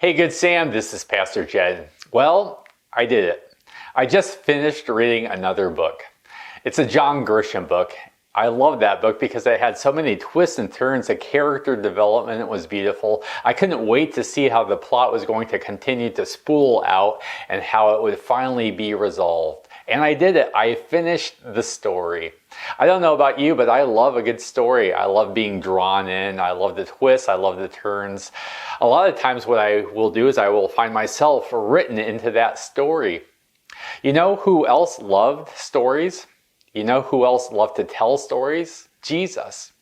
Hey, Good Sam, this is Pastor Jed. Well, I did it. I just finished reading another book. It's a John Grisham book. I love that book because it had so many twists and turns. The character development was beautiful. I couldn't wait to see how the plot was going to continue to spool out and how it would finally be resolved. And I did it. I finished the story. I don't know about you, but I love a good story. I love being drawn in. I love the twists. I love the turns. A lot of times what I will do is I will find myself written into that story. You know who else loved stories? You know who else loved to tell stories? Jesus.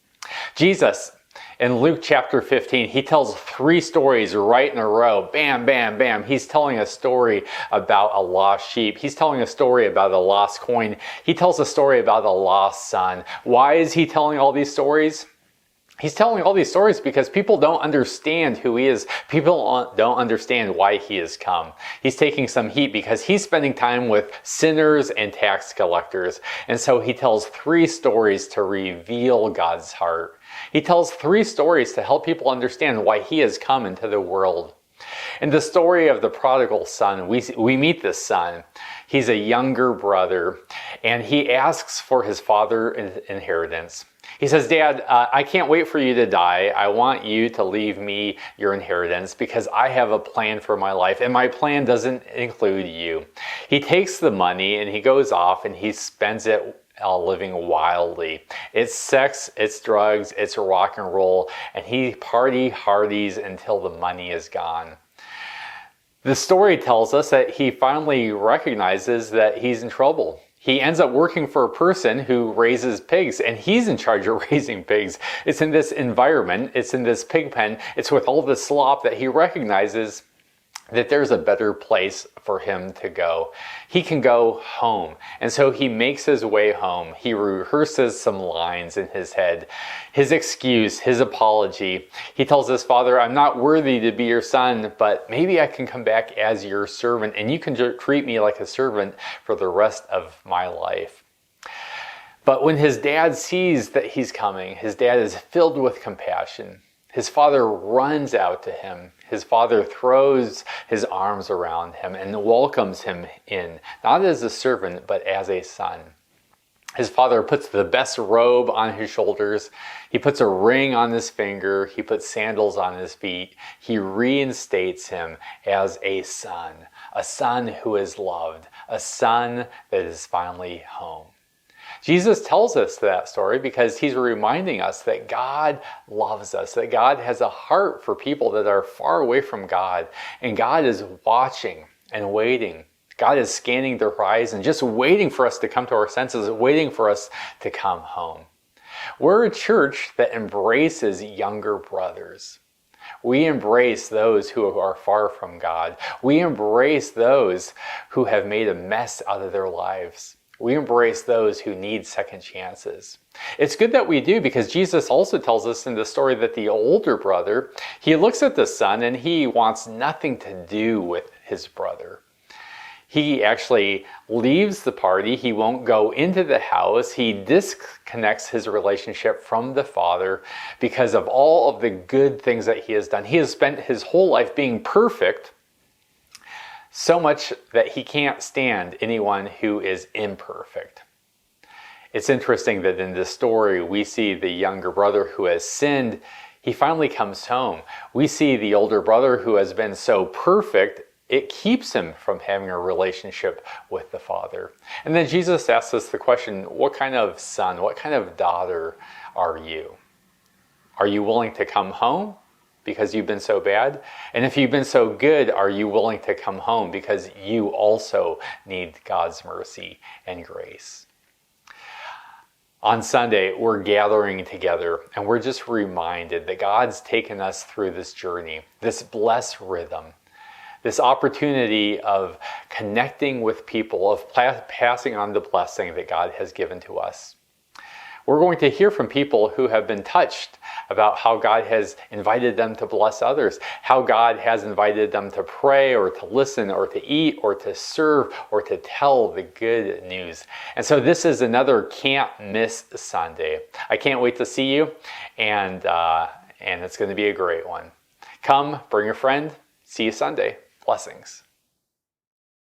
Jesus, in Luke chapter 15, he tells 3 stories right in a row. Bam, bam, bam. He's telling a story about a lost sheep. He's telling a story about a lost coin. He tells a story about a lost son. Why is he telling all these stories? He's telling all these stories because people don't understand who he is. People don't understand why he has come. He's taking some heat because he's spending time with sinners and tax collectors. And so he tells 3 stories to reveal God's heart. He tells 3 stories to help people understand why he has come into the world. In the story of the prodigal son, we meet this son. He's a younger brother, and he asks for his father's inheritance. He says, Dad, I can't wait for you to die. I want you to leave me your inheritance because I have a plan for my life, and my plan doesn't include you. He takes the money and he goes off and he spends it living wildly. It's sex, it's drugs, it's rock and roll, and he hardies until the money is gone. The story tells us that he finally recognizes that he's in trouble. He ends up working for a person who raises pigs, and he's in charge of raising pigs. It's in this environment, it's in this pig pen, it's with all this slop that he recognizes that there's a better place for him to go. He can go home. And so he makes his way home. He rehearses some lines in his head. His excuse, his apology. He tells his father, I'm not worthy to be your son, but maybe I can come back as your servant and you can treat me like a servant for the rest of my life. But when his dad sees that he's coming, his dad is filled with compassion. His father runs out to him. His father throws his arms around him and welcomes him in, not as a servant, but as a son. His father puts the best robe on his shoulders. He puts a ring on his finger. He puts sandals on his feet. He reinstates him as a son who is loved, a son that is finally home. Jesus tells us that story because he's reminding us that God loves us, that God has a heart for people that are far away from God, and God is watching and waiting. God is scanning the horizon, just waiting for us to come to our senses, waiting for us to come home. We're a church that embraces younger brothers. We embrace those who are far from God. We embrace those who have made a mess out of their lives. We embrace those who need second chances. It's good that we do because Jesus also tells us in the story that the older brother, he looks at the son and he wants nothing to do with his brother. He actually leaves the party. He won't go into the house. He disconnects his relationship from the father because of all of the good things that he has done. He has spent his whole life being perfect, so much that he can't stand anyone who is imperfect. It's interesting that in this story, we see the younger brother who has sinned. He finally comes home. We see the older brother who has been so perfect, it keeps him from having a relationship with the father. And then Jesus asks us the question, what kind of son, what kind of daughter are you? Are you willing to come home because you've been so bad? And if you've been so good, are you willing to come home because you also need God's mercy and grace? On Sunday, we're gathering together and we're just reminded that God's taken us through this journey, this blessed rhythm, this opportunity of connecting with people, of passing on the blessing that God has given to us. We're going to hear from people who have been touched about how God has invited them to bless others, how God has invited them to pray or to listen or to eat or to serve or to tell the good news. And so this is another can't miss Sunday. I can't wait to see you, and it's going to be a great one. Come, bring a friend. See you Sunday. Blessings.